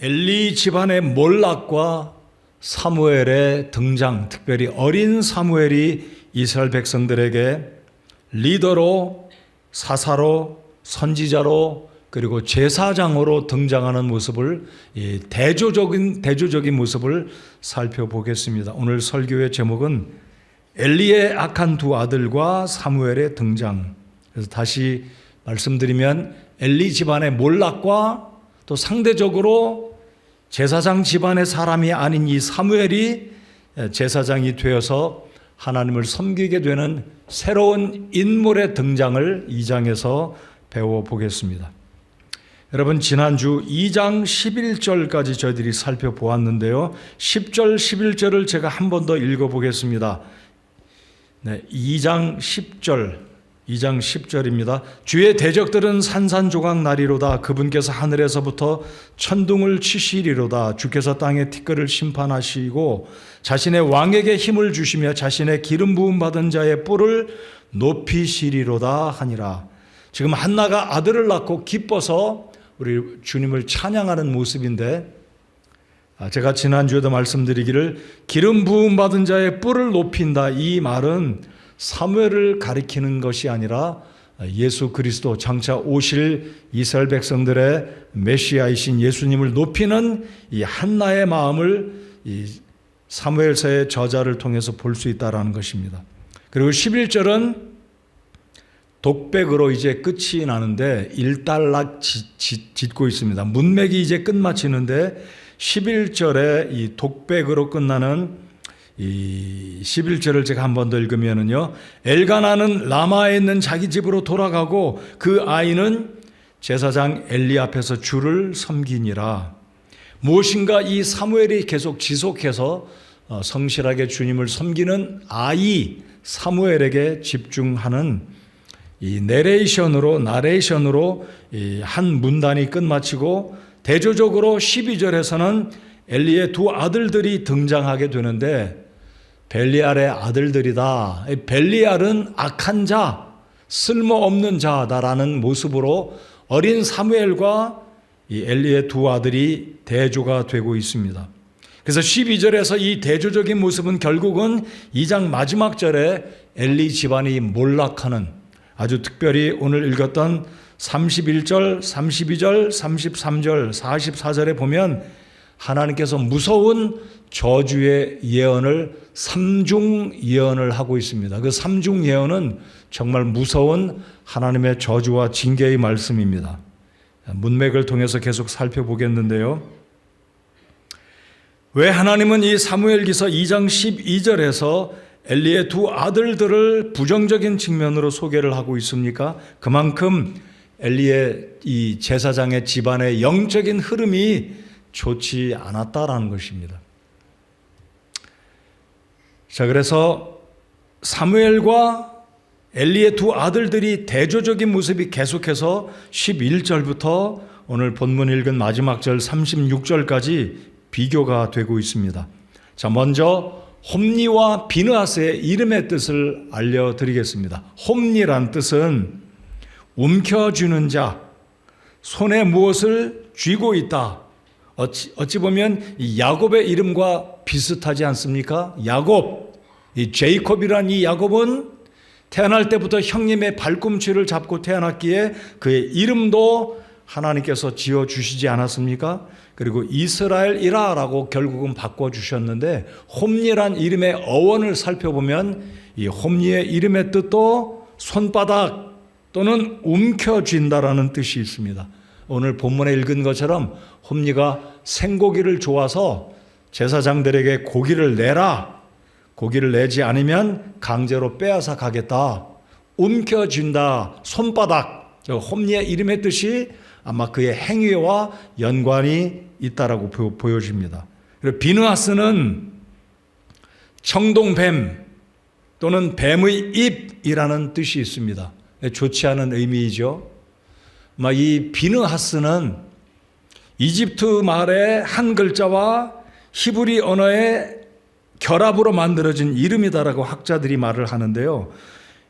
엘리 집안의 몰락과 사무엘의 등장, 특별히 어린 사무엘이 이스라엘 백성들에게 리더로, 사사로, 선지자로, 그리고 제사장으로 등장하는 모습을, 대조적인 모습을 살펴보겠습니다. 오늘 설교의 제목은 엘리의 악한 두 아들과 사무엘의 등장. 그래서 다시 말씀드리면 엘리 집안의 몰락과 또 상대적으로 제사장 집안의 사람이 아닌 이 사무엘이 제사장이 되어서 하나님을 섬기게 되는 새로운 인물의 등장을 2장에서 배워보겠습니다. 여러분, 지난주 2장 11절까지 저희들이 살펴보았는데요. 10절, 11절을 제가 한 번 더 읽어보겠습니다. 2장 10절입니다. 주의 대적들은 산산조각 나리로다. 그분께서 하늘에서부터 천둥을 치시리로다. 주께서 땅의 티끌을 심판하시고 자신의 왕에게 힘을 주시며 자신의 기름 부음 받은 자의 뿔을 높이시리로다 하니라. 지금 한나가 아들을 낳고 기뻐서 우리 주님을 찬양하는 모습인데, 제가 지난주에도 말씀드리기를 기름 부음 받은 자의 뿔을 높인다, 이 말은 사무엘을 가리키는 것이 아니라 예수 그리스도, 장차 오실 이스라엘 백성들의 메시아이신 예수님을 높이는 이 한나의 마음을 이 사무엘서의 저자를 통해서 볼 수 있다라는 것입니다. 그리고 11절은 독백으로 이제 끝이 나는데 일단락 짓고 있습니다. 문맥이 이제 끝마치는데 11절에 이 독백으로 끝나는 이 11절을 제가 한 번 더 읽으면은요, 엘가나는 라마에 있는 자기 집으로 돌아가고 그 아이는 제사장 엘리 앞에서 주를 섬기니라. 무엇인가 이 사무엘이 계속 지속해서 성실하게 주님을 섬기는 아이 사무엘에게 집중하는 이 나레이션으로 이 한 문단이 끝마치고, 대조적으로 12절에서는 엘리의 두 아들들이 등장하게 되는데, 벨리알의 아들들이다. 벨리알은 악한 자, 쓸모없는 자다라는 모습으로 어린 사무엘과 이 엘리의 두 아들이 대조가 되고 있습니다. 그래서 12절에서 이 대조적인 모습은 결국은 2장 마지막 절에 엘리 집안이 몰락하는, 아주 특별히 오늘 읽었던 31절, 32절, 33절, 44절에 보면 하나님께서 무서운 저주의 예언을, 삼중 예언을 하고 있습니다. 그 삼중 예언은 정말 무서운 하나님의 저주와 징계의 말씀입니다. 문맥을 통해서 계속 살펴보겠는데요. 왜 하나님은 이 사무엘기서 2장 12절에서 엘리의 두 아들들을 부정적인 측면으로 소개를 하고 있습니까? 그만큼 엘리의 이 제사장의 집안의 영적인 흐름이 좋지 않았다라는 것입니다. 자, 그래서 사무엘과 엘리의 두 아들들이 대조적인 모습이 계속해서 11절부터 오늘 본문 읽은 마지막 절 36절까지 비교가 되고 있습니다. 자, 먼저 홈니와 비느하스의 이름의 뜻을 알려드리겠습니다. 홈니란 뜻은 움켜쥐는 자, 손에 무엇을 쥐고 있다. 어찌 보면 이 야곱의 이름과 비슷하지 않습니까? 야곱, 이 제이콥이란 이 야곱은 태어날 때부터 형님의 발꿈치를 잡고 태어났기에 그의 이름도 하나님께서 지어주시지 않았습니까? 그리고 이스라엘이라라고 결국은 바꿔주셨는데, 홈니란 이름의 어원을 살펴보면 이 홈니의 이름의 뜻도 손바닥 또는 움켜쥔다라는 뜻이 있습니다. 오늘 본문에 읽은 것처럼 홈니가 생고기를 좋아서 제사장들에게 고기를 내라, 고기를 내지 않으면 강제로 빼앗아 가겠다, 움켜쥔다, 손바닥, 홈니의 이름의 뜻이 아마 그의 행위와 연관이 있다라고 보여집니다. 그리고 비느하스는 청동뱀 또는 뱀의 입이라는 뜻이 있습니다. 좋지 않은 의미이죠. 이 비느하스는 이집트 말의 한 글자와 히브리 언어의 결합으로 만들어진 이름이다라고 학자들이 말을 하는데요.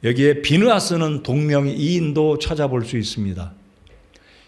여기에 비느하스는 동명이인도 찾아볼 수 있습니다.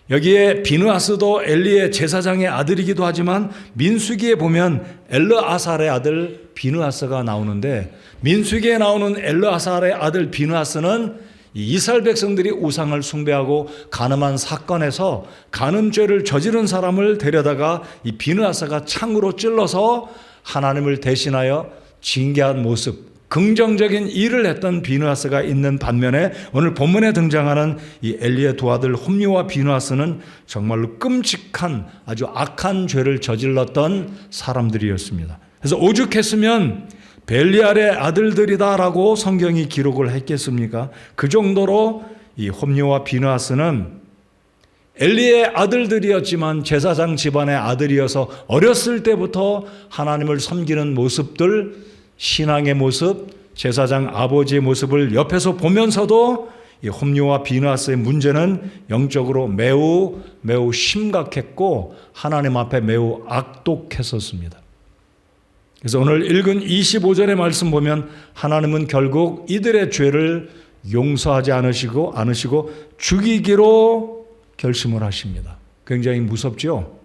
여기에 비느하스도 엘리의 제사장의 아들이기도 하지만 민수기에 보면 엘르아살의 아들 비느하스가 나오는데, 민수기에 나오는 엘르아살의 아들 비느하스는 이스라엘 백성들이 우상을 숭배하고 간음한 사건에서 간음죄를 저지른 사람을 데려다가 이 비느하스가 창으로 찔러서 하나님을 대신하여 징계한 모습, 긍정적인 일을 했던 비느하스가 있는 반면에 오늘 본문에 등장하는 이 엘리의 두 아들 홈리와 비느하스는 정말로 끔찍한 아주 악한 죄를 저질렀던 사람들이었습니다. 그래서 오죽했으면 벨리알의 아들들이다라고 성경이 기록을 했겠습니까? 그 정도로 이 홈리와 비느하스는 엘리의 아들들이었지만 제사장 집안의 아들이어서 어렸을 때부터 하나님을 섬기는 모습들, 신앙의 모습, 제사장 아버지의 모습을 옆에서 보면서도 이 홈리와 비느하스의 문제는 영적으로 매우 심각했고 하나님 앞에 매우 악독했었습니다. 그래서 오늘 읽은 25절의 말씀 보면 하나님은 결국 이들의 죄를 용서하지 않으시고 죽이기로 결심을 하십니다. 굉장히 무섭죠?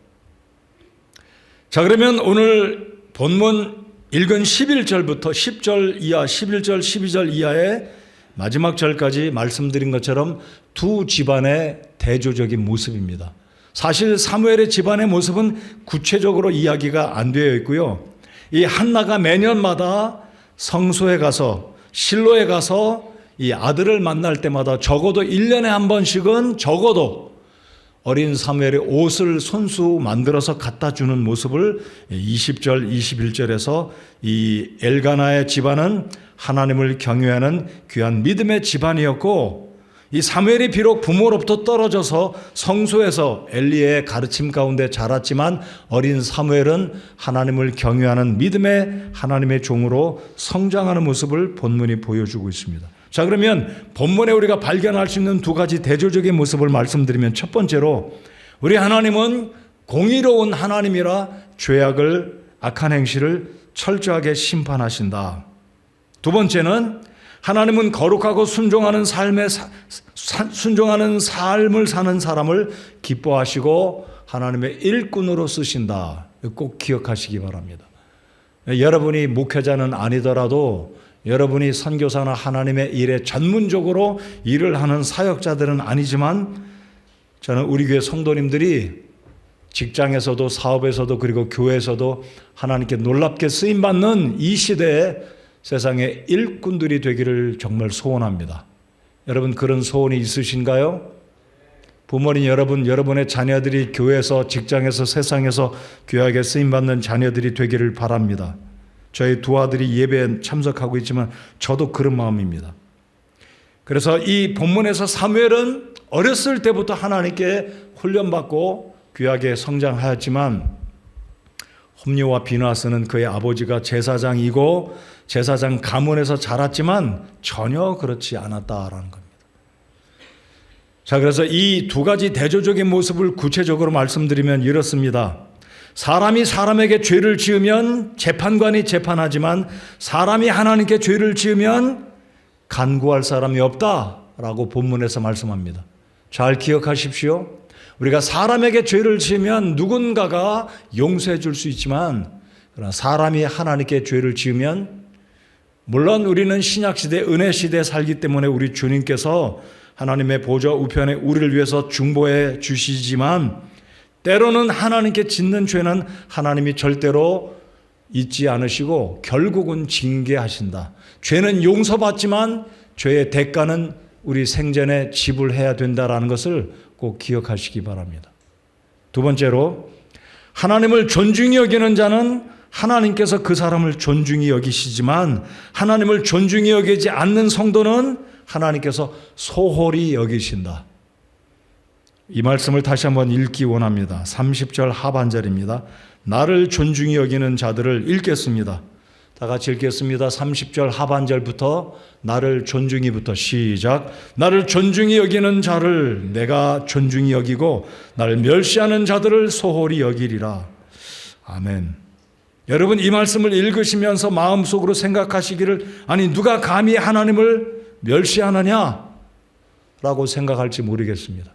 자, 그러면 오늘 본문 읽은 11절부터 10절 이하, 11절, 12절 이하의 마지막 절까지 말씀드린 것처럼 두 집안의 대조적인 모습입니다. 사실 사무엘의 집안의 모습은 구체적으로 이야기가 안 되어 있고요. 이 한나가 매년마다 성소에 가서, 실로에 가서 이 아들을 만날 때마다 적어도 1년에 한 번씩은 적어도 어린 사무엘의 옷을 손수 만들어서 갖다 주는 모습을 20절, 21절에서 이 엘가나의 집안은 하나님을 경외하는 귀한 믿음의 집안이었고, 이 사무엘이 비록 부모로부터 떨어져서 성소에서 엘리의 가르침 가운데 자랐지만 어린 사무엘은 하나님을 경외하는 믿음의 하나님의 종으로 성장하는 모습을 본문이 보여주고 있습니다. 자, 그러면 본문에 우리가 발견할 수 있는 두 가지 대조적인 모습을 말씀드리면, 첫 번째로 우리 하나님은 공의로운 하나님이라 죄악을, 악한 행실을 철저하게 심판하신다. 두 번째는 하나님은 거룩하고 순종하는 삶을 사는 사람을 기뻐하시고 하나님의 일꾼으로 쓰신다. 꼭 기억하시기 바랍니다. 여러분이 목회자는 아니더라도, 여러분이 선교사나 하나님의 일에 전문적으로 일을 하는 사역자들은 아니지만, 저는 우리 교회 성도님들이 직장에서도 사업에서도 그리고 교회에서도 하나님께 놀랍게 쓰임받는 이 시대에 세상의 일꾼들이 되기를 정말 소원합니다. 여러분, 그런 소원이 있으신가요? 부모님 여러분, 여러분의 자녀들이 교회에서, 직장에서, 세상에서 귀하게 쓰임받는 자녀들이 되기를 바랍니다. 저희 두 아들이 예배에 참석하고 있지만 저도 그런 마음입니다. 그래서 이 본문에서 사무엘은 어렸을 때부터 하나님께 훈련받고 귀하게 성장하였지만, 홈리와 비느하스는 그의 아버지가 제사장이고 제사장 가문에서 자랐지만 전혀 그렇지 않았다라는 겁니다. 자, 그래서 이 두 가지 대조적인 모습을 구체적으로 말씀드리면 이렇습니다. 사람이 사람에게 죄를 지으면 재판관이 재판하지만 사람이 하나님께 죄를 지으면 간구할 사람이 없다라고 본문에서 말씀합니다. 잘 기억하십시오. 우리가 사람에게 죄를 지으면 누군가가 용서해 줄 수 있지만, 그러나 사람이 하나님께 죄를 지으면, 물론 우리는 신약시대, 은혜시대에 살기 때문에 우리 주님께서 하나님의 보좌 우편에 우리를 위해서 중보해 주시지만, 때로는 하나님께 짓는 죄는 하나님이 절대로 잊지 않으시고 결국은 징계하신다. 죄는 용서받지만 죄의 대가는 우리 생전에 지불해야 된다라는 것을 꼭 기억하시기 바랍니다. 두 번째로, 하나님을 존중히 여기는 자는 하나님께서 그 사람을 존중히 여기시지만, 하나님을 존중히 여기지 않는 성도는 하나님께서 소홀히 여기신다. 이 말씀을 다시 한번 읽기 원합니다. 30절 하반절입니다. 나를 존중히 여기는 자들을 읽겠습니다. 다 같이 읽겠습니다. 30절 하반절부터 나를 존중히부터 시작. 나를 존중히 여기는 자를 내가 존중히 여기고 나를 멸시하는 자들을 소홀히 여기리라. 아멘. 여러분, 이 말씀을 읽으시면서 마음속으로 생각하시기를, 아니 누가 감히 하나님을 멸시하느냐 라고 생각할지 모르겠습니다.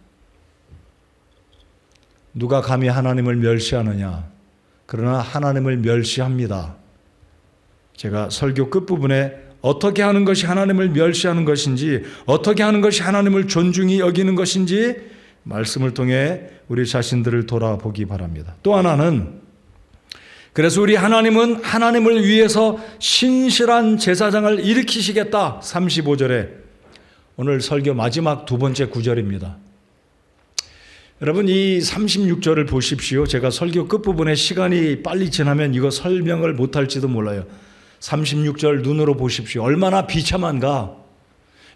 누가 감히 하나님을 멸시하느냐? 그러나 하나님을 멸시합니다. 제가 설교 끝부분에 어떻게 하는 것이 하나님을 멸시하는 것인지, 어떻게 하는 것이 하나님을 존중히 여기는 것인지 말씀을 통해 우리 자신들을 돌아보기 바랍니다. 또 하나는, 그래서 우리 하나님은 하나님을 위해서 신실한 제사장을 일으키시겠다. 35절에 오늘 설교 마지막 두 번째 구절입니다. 여러분, 이 36절을 보십시오. 제가 설교 끝부분에 시간이 빨리 지나면 이거 설명을 못할지도 몰라요. 36절 눈으로 보십시오. 얼마나 비참한가.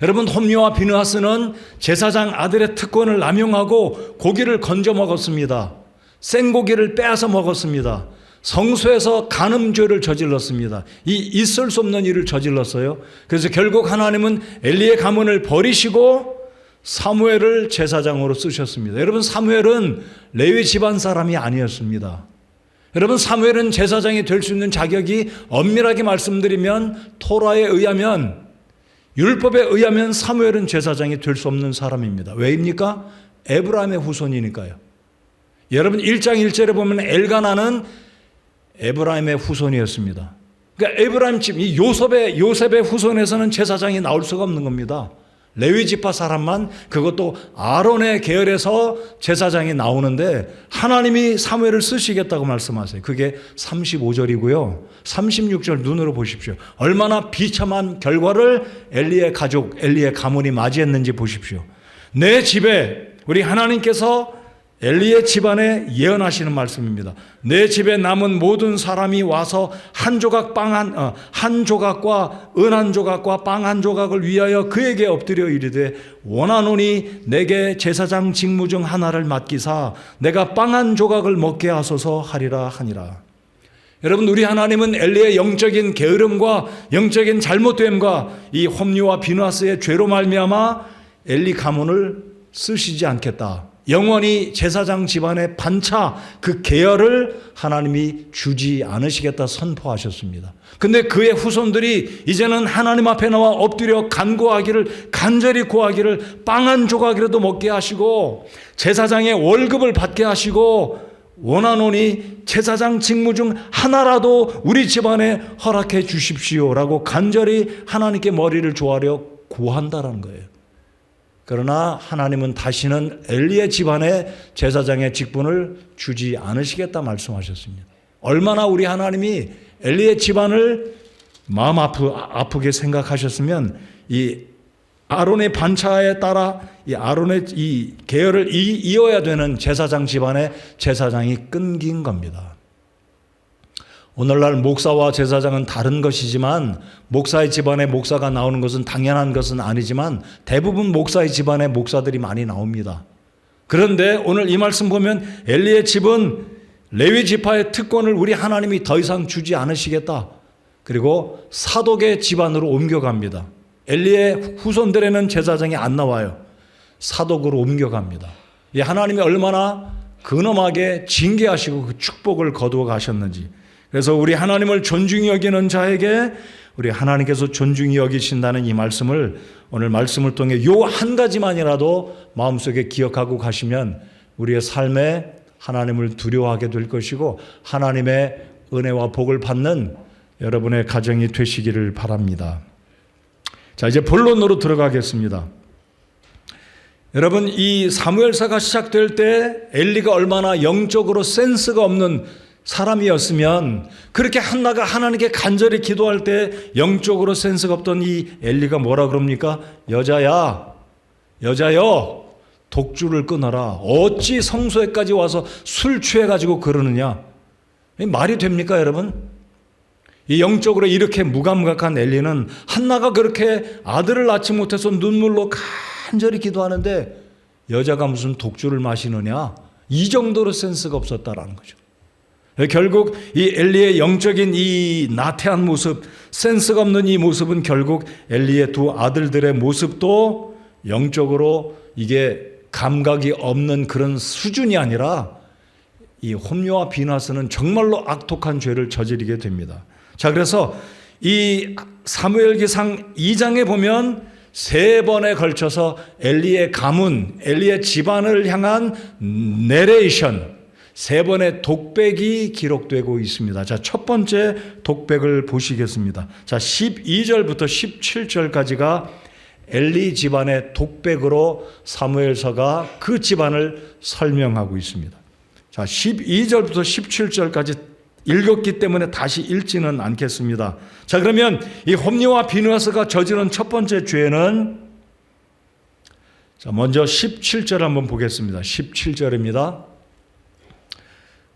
여러분, 홈리와 비느하스는 제사장 아들의 특권을 남용하고 고기를 건져 먹었습니다. 생고기를 빼앗아 먹었습니다. 성소에서 간음죄를 저질렀습니다. 이 있을 수 없는 일을 저질렀어요. 그래서 결국 하나님은 엘리의 가문을 버리시고 사무엘을 제사장으로 쓰셨습니다. 여러분, 사무엘은 레위 집안 사람이 아니었습니다. 여러분, 사무엘은 제사장이 될 수 있는 자격이 엄밀하게 말씀드리면 토라에 의하면, 율법에 의하면 사무엘은 제사장이 될 수 없는 사람입니다. 왜입니까? 에브라임의 후손이니까요. 여러분, 1장 1절에 보면 엘가나는 에브라임의 후손이었습니다. 그러니까 에브라임 집, 이 요셉의 후손에서는 제사장이 나올 수가 없는 겁니다. 레위 지파 사람만, 그것도 아론의 계열에서 제사장이 나오는데 하나님이 사무엘을 쓰시겠다고 말씀하세요. 그게 35절이고요. 36절 눈으로 보십시오. 얼마나 비참한 결과를 엘리의 가족, 엘리의 가문이 맞이했는지 보십시오. 내 집에, 우리 하나님께서 엘리의 집안에 예언하시는 말씀입니다. 내 집에 남은 모든 사람이 와서 한 조각과 은 한 조각과 빵 한 조각을 위하여 그에게 엎드려 이르되 원하노니 내게 제사장 직무 중 하나를 맡기사 내가 빵 한 조각을 먹게 하소서 하리라 하니라. 여러분, 우리 하나님은 엘리의 영적인 게으름과 영적인 잘못됨과 이 홈리와 비느하스의 죄로 말미암아 엘리 가문을 쓰시지 않겠다. 영원히 제사장 집안의 반차, 그 계열을 하나님이 주지 않으시겠다 선포하셨습니다. 근데 그의 후손들이 이제는 하나님 앞에 나와 엎드려 간절히 구하기를 빵 한 조각이라도 먹게 하시고 제사장의 월급을 받게 하시고 원하노니 제사장 직무 중 하나라도 우리 집안에 허락해 주십시오라고 간절히 하나님께 머리를 조아려 구한다라는 거예요. 그러나 하나님은 다시는 엘리의 집안에 제사장의 직분을 주지 않으시겠다 말씀하셨습니다. 얼마나 우리 하나님이 엘리의 집안을 마음 아프게 생각하셨으면 이 아론의 반차에 따라 이 아론의 이 계열을 이어야 되는 제사장 집안의 제사장이 끊긴 겁니다. 오늘날 목사와 제사장은 다른 것이지만 목사의 집안에 목사가 나오는 것은 당연한 것은 아니지만 대부분 목사의 집안에 목사들이 많이 나옵니다. 그런데 오늘 이 말씀 보면 엘리의 집은 레위 지파의 특권을 우리 하나님이 더 이상 주지 않으시겠다. 그리고 사독의 집안으로 옮겨갑니다. 엘리의 후손들에는 제사장이 안 나와요. 사독으로 옮겨갑니다. 이 하나님이 얼마나 근엄하게 징계하시고 그 축복을 거두어 가셨는지. 그래서 우리 하나님을 존중히 여기는 자에게 우리 하나님께서 존중히 여기신다는 이 말씀을 오늘 말씀을 통해 요 한 가지만이라도 마음속에 기억하고 가시면 우리의 삶에 하나님을 두려워하게 될 것이고 하나님의 은혜와 복을 받는 여러분의 가정이 되시기를 바랍니다. 자, 이제 본론으로 들어가겠습니다. 여러분, 이 사무엘사가 시작될 때 엘리가 얼마나 영적으로 센스가 없는 사람이었으면 그렇게 한나가 하나님께 간절히 기도할 때 영적으로 센스가 없던 이 엘리가 뭐라 그럽니까? 여자여 독주를 끊어라. 어찌 성소에까지 와서 술 취해가지고 그러느냐. 말이 됩니까, 여러분? 이 영적으로 이렇게 무감각한 엘리는 한나가 그렇게 아들을 낳지 못해서 눈물로 간절히 기도하는데 여자가 무슨 독주를 마시느냐. 이 정도로 센스가 없었다라는 거죠. 결국 이 엘리의 영적인 이 나태한 모습, 센스가 없는 이 모습은 결국 엘리의 두 아들들의 모습도 영적으로 이게 감각이 없는 그런 수준이 아니라 이 홈리와 비느하스는 정말로 악독한 죄를 저지르게 됩니다. 자, 그래서 이 사무엘기상 2장에 보면 3번에 걸쳐서 엘리의 가문, 엘리의 집안을 향한 내레이션, 3번의 독백이 기록되고 있습니다. 자, 첫 번째 독백을 보시겠습니다. 자, 12절부터 17절까지가 엘리 집안의 독백으로 사무엘서가 그 집안을 설명하고 있습니다. 자, 12절부터 17절까지 읽었기 때문에 다시 읽지는 않겠습니다. 자, 그러면 이 홈리와 비느하스가 저지른 첫 번째 죄는, 자, 먼저 17절 한번 보겠습니다. 17절입니다.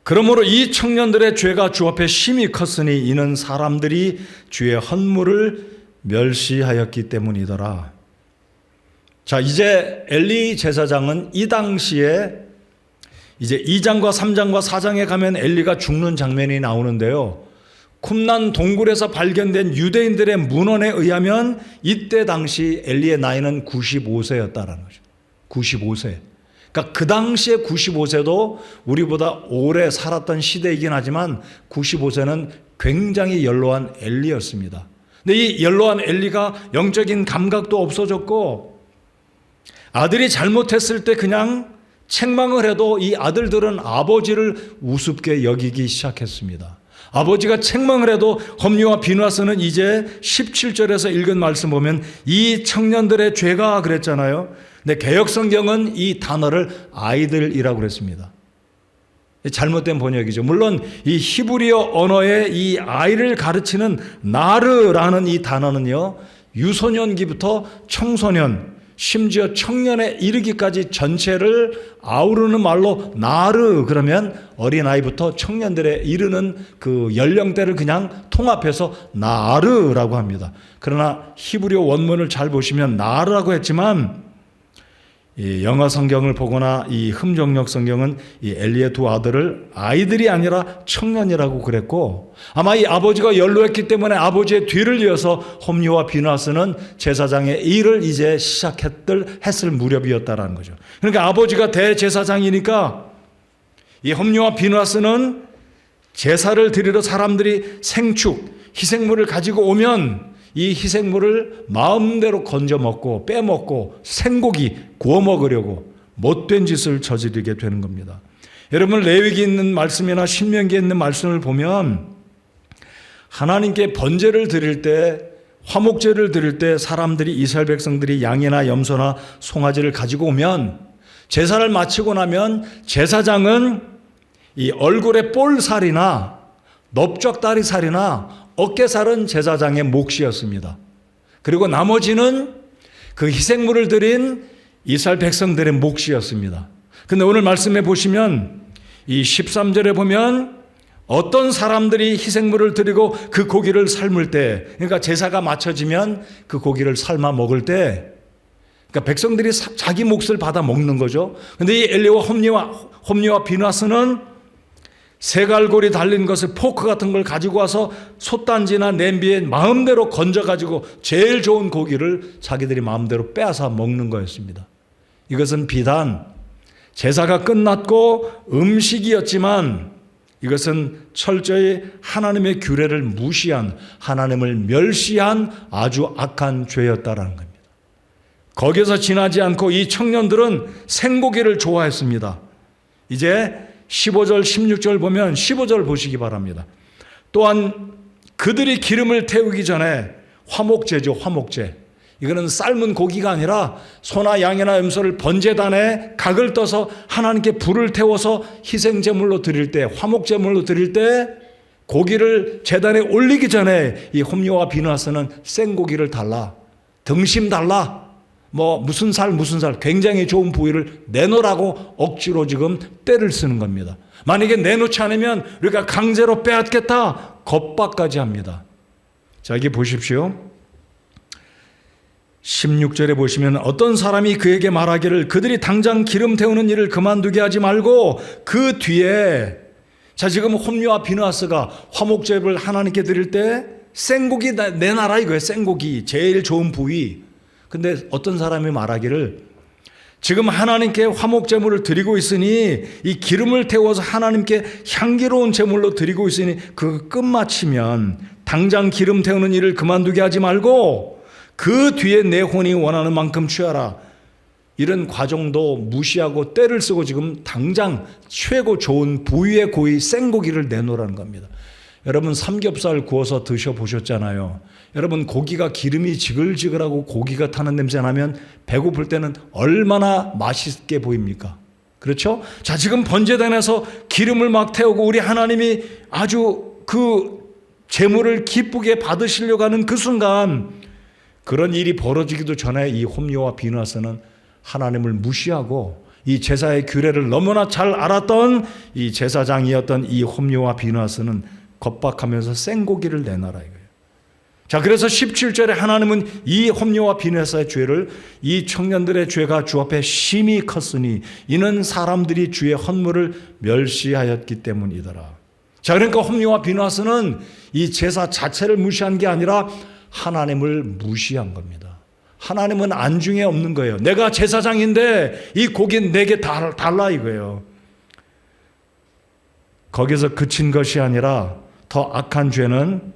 그러므로 이 청년들의 죄가 주 앞에 심히 컸으니 이는 사람들이 주의 헌물을 멸시하였기 때문이더라. 자, 이제 엘리 제사장은 이 당시에 이제 2장과 3장과 4장에 가면 엘리가 죽는 장면이 나오는데요. 쿰란 동굴에서 발견된 유대인들의 문헌에 의하면 이때 당시 엘리의 나이는 95세였다라는 거죠. 95세. 그러니까 그 당시에 95세도 우리보다 오래 살았던 시대이긴 하지만 95세는 굉장히 연로한 엘리였습니다. 근데 이 연로한 엘리가 영적인 감각도 없어졌고 아들이 잘못했을 때 그냥 책망을 해도 이 아들들은 아버지를 우습게 여기기 시작했습니다. 아버지가 책망을 해도 홈리와 비느하스는 이제 17절에서 읽은 말씀 보면 이 청년들의 죄가 그랬잖아요. 근데 개역성경은 이 단어를 아이들이라고 그랬습니다. 잘못된 번역이죠. 물론 이 히브리어 언어의 이 아이를 가르치는 나르라는 이 단어는요, 유소년기부터 청소년, 심지어 청년에 이르기까지 전체를 아우르는 말로 나르, 그러면 어린아이부터 청년들에 이르는 그 연령대를 그냥 통합해서 나르라고 합니다. 그러나 히브리어 원문을 잘 보시면 나르라고 했지만 이 영어 성경을 보거나 이 흠정역 성경은 이 엘리의 두 아들을 아이들이 아니라 청년이라고 그랬고, 아마 이 아버지가 연로했기 때문에 아버지의 뒤를 이어서 홈리와 비느하스는 제사장의 일을 이제 했을 무렵이었다라는 거죠. 그러니까 아버지가 대제사장이니까 이 홈리와 비느하스는 제사를 드리러 사람들이 생축, 희생물을 가지고 오면 이 희생물을 마음대로 건져 먹고 빼먹고 생고기 구워 먹으려고 못된 짓을 저지르게 되는 겁니다. 여러분, 레위기에 있는 말씀이나 신명기에 있는 말씀을 보면 하나님께 번제를 드릴 때, 화목제를 드릴 때 사람들이, 이스라엘 백성들이 양이나 염소나 송아지를 가지고 오면, 제사를 마치고 나면 제사장은 이 얼굴에 볼살이나 넓적다리살이나 어깨살은 제사장의 몫이었습니다. 그리고 나머지는 그 희생물을 드린 이스라엘 백성들의 몫이었습니다. 근데 오늘 말씀해 보시면 이 13절에 보면 어떤 사람들이 희생물을 드리고 그 고기를 삶을 때, 그러니까 제사가 마쳐지면 그 고기를 삶아 먹을 때, 그러니까 백성들이 자기 몫을 받아 먹는 거죠. 근데 이 엘리와 홈리와 비느하스는 새갈골이 달린 것을, 포크 같은 걸 가지고 와서 솥단지나 냄비에 마음대로 건져가지고 제일 좋은 고기를 자기들이 마음대로 빼앗아 먹는 거였습니다. 이것은 비단 제사가 끝났고 음식이었지만 이것은 철저히 하나님의 규례를 무시한, 하나님을 멸시한 아주 악한 죄였다라는 겁니다. 거기서 지나지 않고 이 청년들은 생고기를 좋아했습니다. 이제 15절 16절 보면 15절 보시기 바랍니다. 또한 그들이 기름을 태우기 전에 화목제죠. 화목제. 이거는 삶은 고기가 아니라 소나 양이나 염소를 번제단에 각을 떠서 하나님께 불을 태워서 희생제물로 드릴 때, 화목제물로 드릴 때 고기를 제단에 올리기 전에 이 홈리와 비느하스는 생고기를 달라, 등심 달라, 뭐 무슨 살 굉장히 좋은 부위를 내놓으라고 억지로 지금 때를 쓰는 겁니다. 만약에 내놓지 않으면 우리가 강제로 빼앗겠다 겁박까지 합니다. 자, 여기 보십시오. 16절에 보시면 어떤 사람이 그에게 말하기를 그들이 당장 기름 태우는 일을 그만두게 하지 말고 그 뒤에, 자, 지금 홈리와 비느하스가 화목제를 하나님께 드릴 때 생고기 내놔라 이거예요. 생고기 제일 좋은 부위. 근데 어떤 사람이 말하기를 지금 하나님께 화목제물을 드리고 있으니 이 기름을 태워서 하나님께 향기로운 제물로 드리고 있으니 그 끝마치면 당장 기름 태우는 일을 그만두게 하지 말고 그 뒤에 내 혼이 원하는 만큼 취하라. 이런 과정도 무시하고 때를 쓰고 지금 당장 최고 좋은 부위의 고기 생고기를 내놓으라는 겁니다. 여러분 삼겹살 구워서 드셔보셨잖아요. 여러분 고기가 기름이 지글지글하고 고기가 타는 냄새 나면 배고플 때는 얼마나 맛있게 보입니까? 그렇죠? 자, 지금 번제단에서 기름을 막 태우고 우리 하나님이 아주 그 제물을 기쁘게 받으시려고 하는 그 순간, 그런 일이 벌어지기도 전에 이 홈리와 비느하스는 하나님을 무시하고 이 제사의 규례를 너무나 잘 알았던 이 제사장이었던 이 홈리와 비느하스는 겁박하면서 생고기를 내놔라 이거예요. 자, 그래서 17절에 하나님은 이 홈리와 비느하스의 죄를, 이 청년들의 죄가 주 앞에 심히 컸으니 이는 사람들이 주의 헌물을 멸시하였기 때문이더라. 자, 그러니까 홈리와 비느하스는 이 제사 자체를 무시한 게 아니라 하나님을 무시한 겁니다. 하나님은 안중에 없는 거예요. 내가 제사장인데 이 고기는 내게 달라 이거예요. 거기서 그친 것이 아니라 더 악한 죄는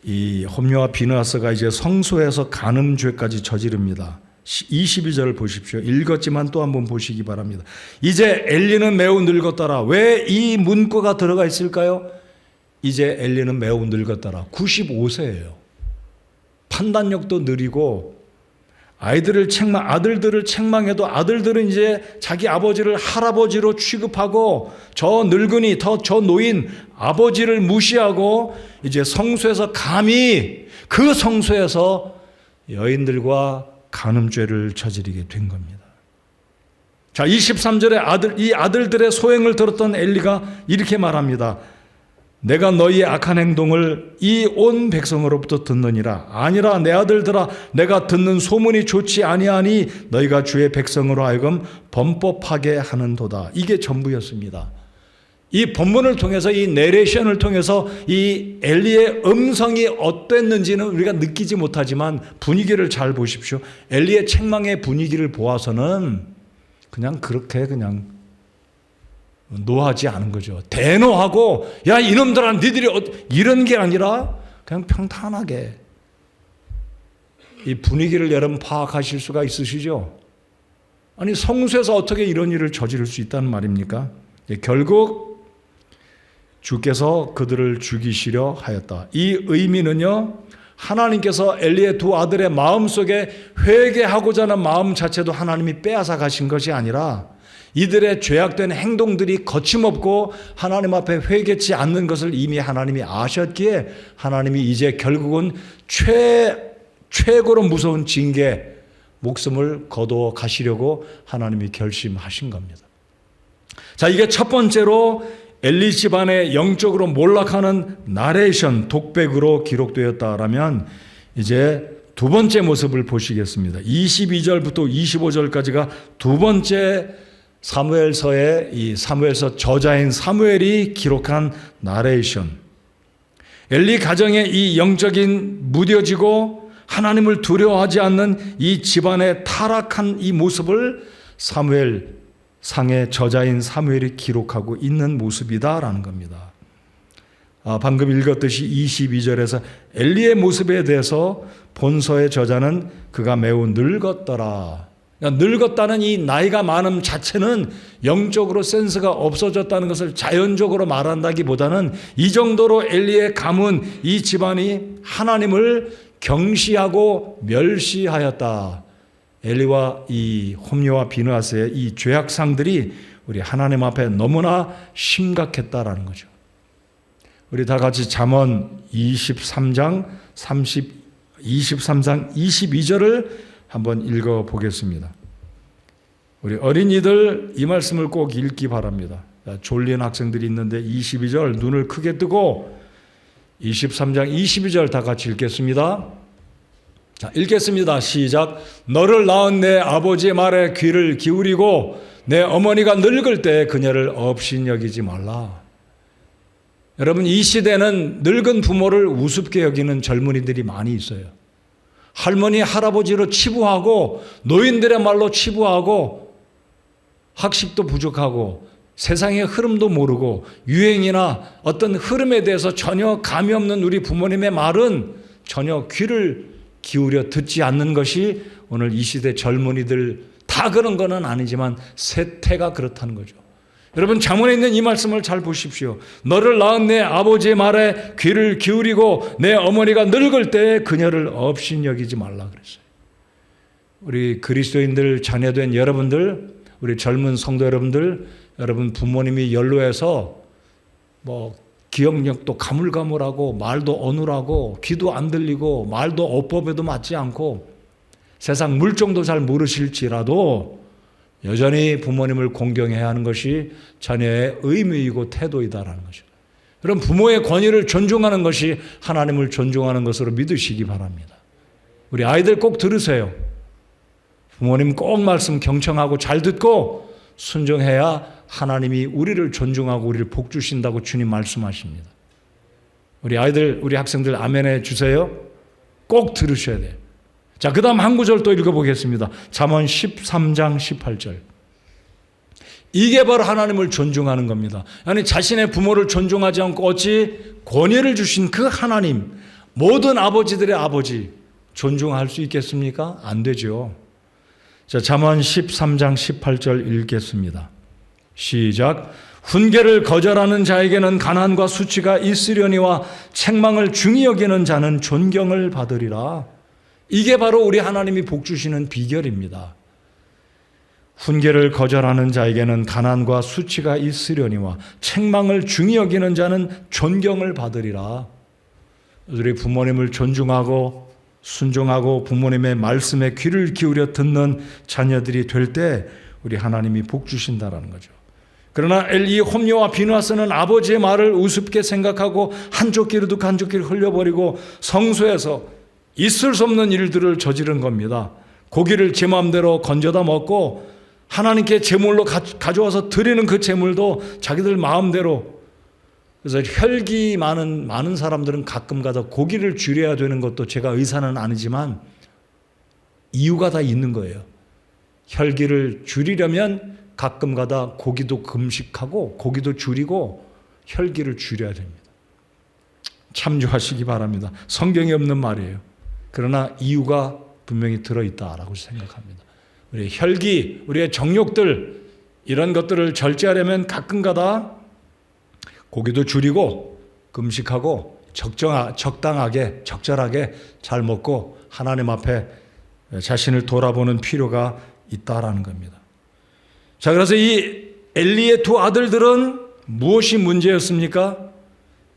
이 홈리와 비느하스가 이제 성소에서 간음죄까지 저지릅니다. 22절을 보십시오. 읽었지만 또 한번 보시기 바랍니다. 이제 엘리는 매우 늙었더라. 왜 이 문구가 들어가 있을까요? 이제 엘리는 매우 늙었더라. 95세예요. 판단력도 느리고 아들들을 책망해도 아들들은 이제 자기 아버지를 할아버지로 취급하고 저 늙은이, 저 노인 아버지를 무시하고 이제 성소에서 감히 그 성소에서 여인들과 간음죄를 저지르게 된 겁니다. 자, 23절에 이 아들들의 소행을 들었던 엘리가 이렇게 말합니다. 내가 너희의 악한 행동을 이 온 백성으로부터 듣느니라. 아니라 내 아들들아, 내가 듣는 소문이 좋지 아니하니 너희가 주의 백성으로 하여금 범법하게 하는도다. 이게 전부였습니다. 이 본문을 통해서, 이 내레이션을 통해서 이 엘리의 음성이 어땠는지는 우리가 느끼지 못하지만 분위기를 잘 보십시오. 엘리의 책망의 분위기를 보아서는 그냥 그렇게 그냥 노하지 않은 거죠. 대노하고 야 이놈들아 니들이 이런 게 아니라 그냥 평탄하게, 이 분위기를 여러분 파악하실 수가 있으시죠? 아니 성소에서 어떻게 이런 일을 저지를 수 있다는 말입니까? 결국 주께서 그들을 죽이시려 하였다. 이 의미는요, 하나님께서 엘리의 두 아들의 마음속에 회개하고자 하는 마음 자체도 하나님이 빼앗아 가신 것이 아니라 이들의 죄악된 행동들이 거침없고 하나님 앞에 회개치 않는 것을 이미 하나님이 아셨기에 하나님이 이제 결국은 최고로 무서운 징계, 목숨을 거두어 가시려고 하나님이 결심하신 겁니다. 자, 이게 첫 번째로 엘리 집안의 영적으로 몰락하는 나레이션, 독백으로 기록되었다라면 이제 두 번째 모습을 보시겠습니다. 22절부터 25절까지가 두 번째 사무엘서의 이 사무엘서 저자인 사무엘이 기록한 나레이션. 엘리 가정의 이 영적인 무뎌지고 하나님을 두려워하지 않는 이 집안의 타락한 이 모습을 사무엘 상의 저자인 사무엘이 기록하고 있는 모습이다라는 겁니다. 방금 읽었듯이 22절에서 엘리의 모습에 대해서 본서의 저자는 그가 매우 늙었더라. 그러니까 늙었다는 이 나이가 많음 자체는 영적으로 센스가 없어졌다는 것을 자연적으로 말한다기보다는 이 정도로 엘리의 가문, 이 집안이 하나님을 경시하고 멸시하였다. 엘리와 이 홈리와 비느하스의 이 죄악상들이 우리 하나님 앞에 너무나 심각했다라는 거죠. 우리 다 같이 잠언 23장 22절을 한번 읽어보겠습니다. 우리 어린이들 이 말씀을 꼭 읽기 바랍니다. 졸린 학생들이 있는데 22절 눈을 크게 뜨고 23장 22절 다 같이 읽겠습니다. 자, 읽겠습니다. 시작. 너를 낳은 내 아버지의 말에 귀를 기울이고 내 어머니가 늙을 때 그녀를 업신여기지 말라. 여러분, 이 시대는 늙은 부모를 우습게 여기는 젊은이들이 많이 있어요. 할머니, 할아버지로 치부하고 노인들의 말로 치부하고 학식도 부족하고 세상의 흐름도 모르고 유행이나 어떤 흐름에 대해서 전혀 감이 없는 우리 부모님의 말은 전혀 귀를 기울여 듣지 않는 것이 오늘 이 시대 젊은이들 다 그런 거는 아니지만 세태가 그렇다는 거죠. 여러분, 잠언에 있는 이 말씀을 잘 보십시오. 너를 낳은 내 아버지의 말에 귀를 기울이고 내 어머니가 늙을 때에 그녀를 없인 여기지 말라 그랬어요. 우리 그리스도인들 자녀된 여러분들, 우리 젊은 성도 여러분들, 여러분 부모님이 연로해서 기억력도 가물가물하고 말도 어눌하고 귀도 안 들리고 말도 어법에도 맞지 않고 세상 물정도 잘 모르실지라도 여전히 부모님을 공경해야 하는 것이 자녀의 의무이고 태도이다라는 거죠. 그럼 부모의 권위를 존중하는 것이 하나님을 존중하는 것으로 믿으시기 바랍니다. 우리 아이들 꼭 들으세요. 부모님 꼭 말씀 경청하고 잘 듣고 순종해야 하나님이 우리를 존중하고 우리를 복 주신다고 주님 말씀하십니다. 우리 아이들, 우리 학생들 아멘해 주세요. 꼭 들으셔야 돼요. 자, 그 다음 한 구절 또 읽어보겠습니다. 잠언 13장 18절. 이게 바로 하나님을 존중하는 겁니다. 아니, 자신의 부모를 존중하지 않고 어찌 권위를 주신 그 하나님, 모든 아버지들의 아버지 존중할 수 있겠습니까? 안 되죠. 자, 잠언 13장 18절 읽겠습니다. 시작. 훈계를 거절하는 자에게는 가난과 수치가 있으려니와 책망을 중히 여기는 자는 존경을 받으리라. 이게 바로 우리 하나님이 복 주시는 비결입니다. 훈계를 거절하는 자에게는 가난과 수치가 있으려니와 책망을 중히 여기는 자는 존경을 받으리라. 우리 부모님을 존중하고 순종하고 부모님의 말씀에 귀를 기울여 듣는 자녀들이 될 때 우리 하나님이 복 주신다라는 거죠. 그러나 엘리, 홈리와 비누아스는 아버지의 말을 우습게 생각하고 한쪽 귀로 듣고 한쪽 귀를 흘려버리고 성소에서 있을 수 없는 일들을 저지른 겁니다. 고기를 제 마음대로 건져다 먹고 하나님께 제물로 가져와서 드리는 그 제물도 자기들 마음대로. 그래서 혈기 많은 사람들은 가끔가다 고기를 줄여야 되는 것도 제가 의사는 아니지만 이유가 다 있는 거예요. 혈기를 줄이려면 가끔가다 고기도 금식하고 고기도 줄이고 혈기를 줄여야 됩니다. 참조하시기 바랍니다. 성경에 없는 말이에요. 그러나 이유가 분명히 들어있다라고 생각합니다. 우리의 혈기, 우리의 정욕들 이런 것들을 절제하려면 가끔가다 고기도 줄이고 금식하고 적당하게 적절하게 잘 먹고 하나님 앞에 자신을 돌아보는 필요가 있다라는 겁니다. 자, 그래서 이 엘리의 두 아들들은 무엇이 문제였습니까?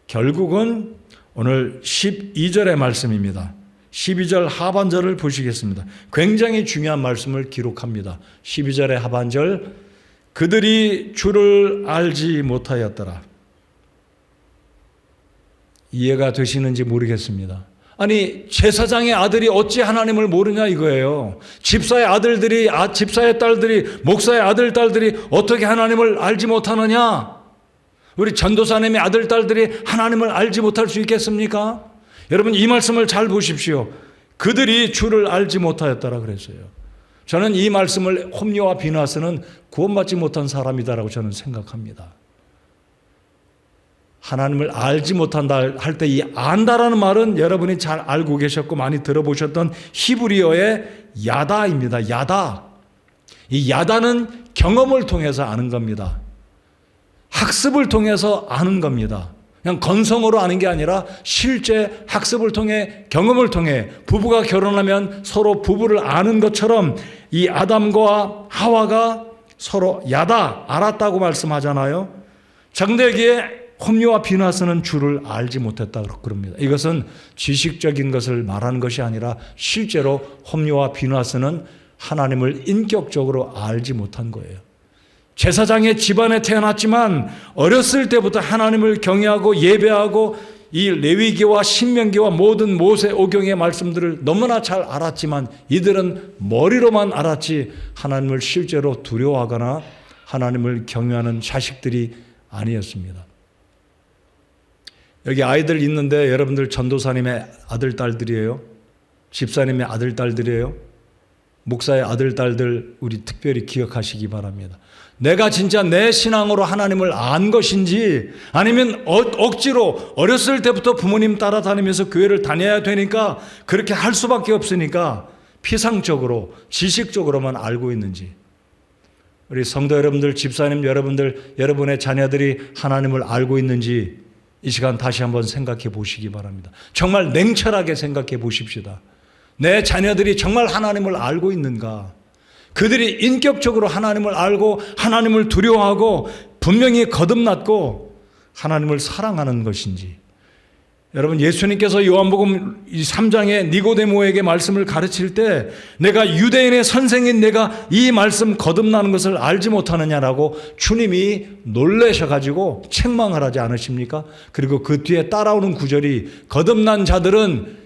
결국은 오늘 12절의 말씀입니다. 12절 하반절을 보시겠습니다. 굉장히 중요한 말씀을 기록합니다. 12절의 하반절, 그들이 주를 알지 못하였더라. 이해가 되시는지 모르겠습니다. 아니, 제사장의 아들이 어찌 하나님을 모르냐 이거예요. 집사의 아들들이, 집사의 딸들이, 목사의 아들, 딸들이 어떻게 하나님을 알지 못하느냐? 우리 전도사님의 아들, 딸들이 하나님을 알지 못할 수 있겠습니까? 여러분, 이 말씀을 잘 보십시오. 그들이 주를 알지 못하였다라 그랬어요. 저는 이 말씀을 홈리와 비누아스는 구원받지 못한 사람이다라고 저는 생각합니다. 하나님을 알지 못한다 할 때 이 안다라는 말은 여러분이 잘 알고 계셨고 많이 들어보셨던 히브리어의 야다입니다. 야다. 이 야다는 경험을 통해서 아는 겁니다. 학습을 통해서 아는 겁니다. 그냥 건성으로 아는 게 아니라 실제 학습을 통해 경험을 통해 부부가 결혼하면 서로 부부를 아는 것처럼 이 아담과 하와가 서로 야다, 알았다고 말씀하잖아요. 자, 근데 여기에 홈리와 비누아스는 주를 알지 못했다고 그럽니다. 이것은 지식적인 것을 말하는 것이 아니라 실제로 홈리와 비누아스는 하나님을 인격적으로 알지 못한 거예요. 제사장의 집안에 태어났지만 어렸을 때부터 하나님을 경외하고 예배하고 이 레위기와 신명기와 모든 모세 오경의 말씀들을 너무나 잘 알았지만 이들은 머리로만 알았지 하나님을 실제로 두려워하거나 하나님을 경외하는 자식들이 아니었습니다. 여기 아이들 있는데 여러분들 전도사님의 아들, 딸들이에요? 집사님의 아들, 딸들이에요? 목사의 아들, 딸들 우리 특별히 기억하시기 바랍니다. 내가 진짜 내 신앙으로 하나님을 안 것인지 아니면 억지로 어렸을 때부터 부모님 따라다니면서 교회를 다녀야 되니까 그렇게 할 수밖에 없으니까 피상적으로 지식적으로만 알고 있는지, 우리 성도 여러분들, 집사님 여러분들, 여러분의 자녀들이 하나님을 알고 있는지 이 시간 다시 한번 생각해 보시기 바랍니다. 정말 냉철하게 생각해 보십시다. 내 자녀들이 정말 하나님을 알고 있는가? 그들이 인격적으로 하나님을 알고 하나님을 두려워하고 분명히 거듭났고 하나님을 사랑하는 것인지. 여러분, 예수님께서 요한복음 3장에 니고데모에게 말씀을 가르칠 때 내가 유대인의 선생인 내가 이 말씀 거듭나는 것을 알지 못하느냐라고 주님이 놀라셔가지고 책망을 하지 않으십니까? 그리고 그 뒤에 따라오는 구절이 거듭난 자들은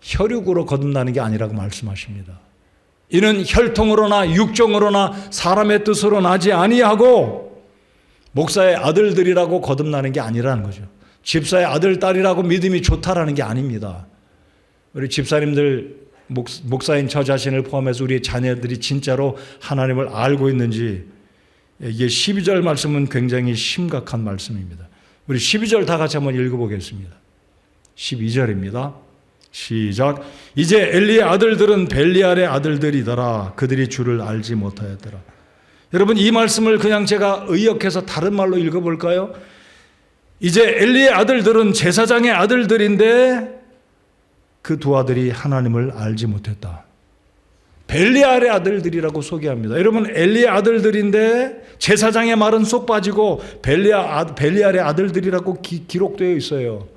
혈육으로 거듭나는 게 아니라고 말씀하십니다. 이는 혈통으로나 육정으로나 사람의 뜻으로 나지 아니하고 목사의 아들들이라고 거듭나는 게 아니라는 거죠. 집사의 아들, 딸이라고 믿음이 좋다라는 게 아닙니다. 우리 집사님들, 목사인 저 자신을 포함해서 우리 자녀들이 진짜로 하나님을 알고 있는지, 이게 12절 말씀은 굉장히 심각한 말씀입니다. 우리 12절 다 같이 한번 읽어보겠습니다. 12절입니다. 시작. 이제 엘리의 아들들은 벨리알의 아들들이더라. 그들이 주를 알지 못하였더라. 여러분, 이 말씀을 그냥 제가 의역해서 다른 말로 읽어볼까요? 이제 엘리의 아들들은 제사장의 아들들인데 그 두 아들이 하나님을 알지 못했다. 벨리알의 아들들이라고 소개합니다. 여러분, 엘리의 아들들인데 제사장의 말은 쏙 빠지고 벨리알의 아들들이라고 기록되어 있어요.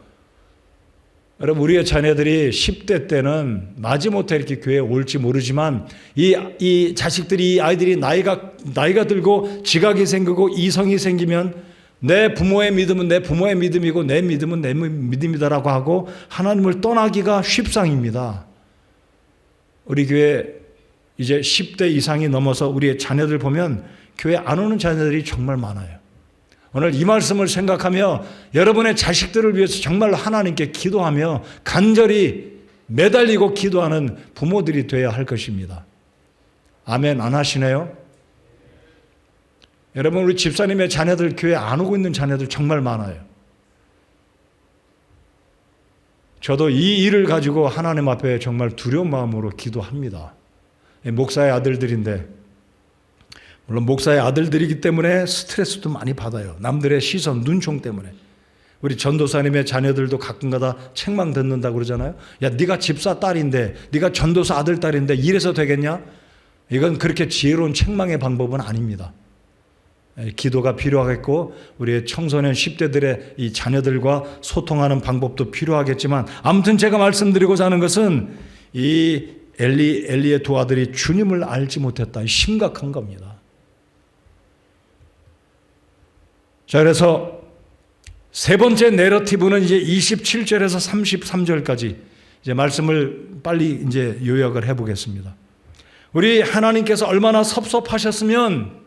여러분, 우리의 자녀들이 10대 때는 마지못해 이렇게 교회에 올지 모르지만 이 자식들이, 이 아이들이 나이가 들고 지각이 생기고 이성이 생기면 내 부모의 믿음은 내 부모의 믿음이고 내 믿음은 내 믿음이다라고 하고 하나님을 떠나기가 쉽상입니다. 우리 교회 이제 10대 이상이 넘어서 우리의 자녀들 보면 교회 안 오는 자녀들이 정말 많아요. 오늘 이 말씀을 생각하며 여러분의 자식들을 위해서 정말 하나님께 기도하며 간절히 매달리고 기도하는 부모들이 되어야 할 것입니다. 아멘 안 하시네요? 여러분, 우리 집사님의 자녀들, 교회 안 오고 있는 자녀들 정말 많아요. 저도 이 일을 가지고 하나님 앞에 정말 두려운 마음으로 기도합니다. 목사의 아들들인데, 물론 목사의 아들들이기 때문에 스트레스도 많이 받아요. 남들의 시선, 눈총 때문에. 우리 전도사님의 자녀들도 가끔가다 책망 듣는다고 그러잖아요. 야, 네가 집사 딸인데, 네가 전도사 아들 딸인데 이래서 되겠냐? 이건 그렇게 지혜로운 책망의 방법은 아닙니다. 기도가 필요하겠고 우리의 청소년 10대들의 이 자녀들과 소통하는 방법도 필요하겠지만, 아무튼 제가 말씀드리고자 하는 것은 이 엘리의 두 아들이 주님을 알지 못했다. 심각한 겁니다. 자, 그래서 세 번째 내러티브는 이제 27절에서 33절까지 이제 말씀을 빨리 이제 요약을 해보겠습니다. 우리 하나님께서 얼마나 섭섭하셨으면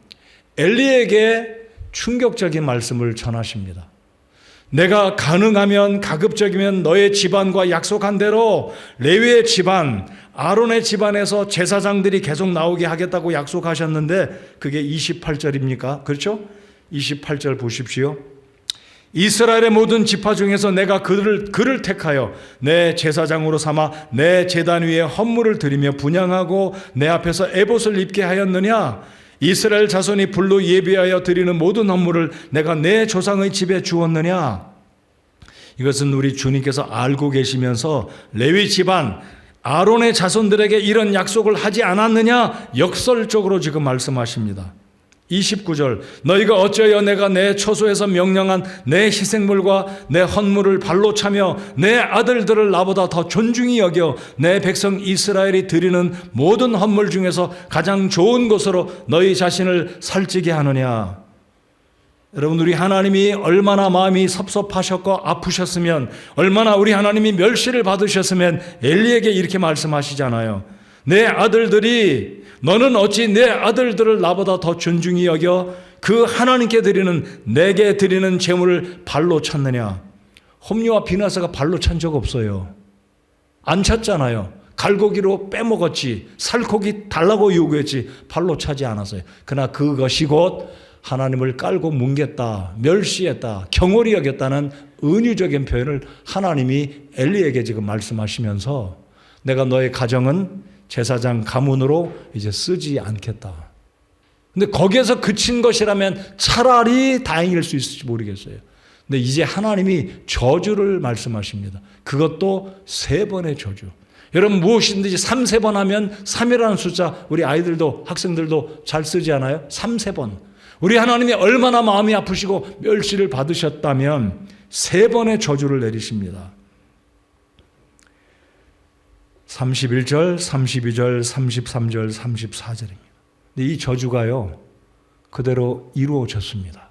엘리에게 충격적인 말씀을 전하십니다. 내가 가능하면 가급적이면 너의 집안과 약속한 대로 레위의 집안, 아론의 집안에서 제사장들이 계속 나오게 하겠다고 약속하셨는데 그게 28절입니까? 그렇죠? 28절 보십시오. 이스라엘의 모든 지파 중에서 내가 그를 택하여 내 제사장으로 삼아 내 제단 위에 헌물을 드리며 분향하고 내 앞에서 에봇을 입게 하였느냐? 이스라엘 자손이 불로 예비하여 드리는 모든 헌물을 내가 내 조상의 집에 주었느냐? 이것은 우리 주님께서 알고 계시면서 레위 집안 아론의 자손들에게 이런 약속을 하지 않았느냐? 역설적으로 지금 말씀하십니다. 29절 너희가 어찌하여 내가 내 처소에서 명령한 내 희생물과 내 헌물을 발로 차며 내 아들들을 나보다 더 존중히 여겨 내 백성 이스라엘이 드리는 모든 헌물 중에서 가장 좋은 것으로 너희 자신을 살찌게 하느냐. 여러분, 우리 하나님이 얼마나 마음이 섭섭하셨고 아프셨으면, 얼마나 우리 하나님이 멸시를 받으셨으면 엘리에게 이렇게 말씀하시잖아요. 내 아들들이, 너는 어찌 내 아들들을 나보다 더 존중히 여겨 그 하나님께 드리는, 내게 드리는 제물을 발로 찼느냐. 홈리와 비나스가 발로 찬 적 없어요. 안 찼잖아요. 갈고기로 빼먹었지. 살코기 달라고 요구했지. 발로 차지 않았어요. 그러나 그것이 곧 하나님을 깔고 뭉갰다, 멸시했다, 경홀히 여겼다는 은유적인 표현을 하나님이 엘리에게 지금 말씀하시면서 내가 너의 가정은 제사장 가문으로 이제 쓰지 않겠다. 근데 거기에서 그친 것이라면 차라리 다행일 수 있을지 모르겠어요. 근데 이제 하나님이 저주를 말씀하십니다. 그것도 3번의 저주. 여러분 무엇이든지 3번 하면 3이라는 숫자 우리 아이들도 학생들도 잘 쓰지 않아요? 3번. 우리 하나님이 얼마나 마음이 아프시고 멸시를 받으셨다면 3번의 저주를 내리십니다. 31절, 32절, 33절, 34절입니다. 근데 이 저주가요, 그대로 이루어졌습니다.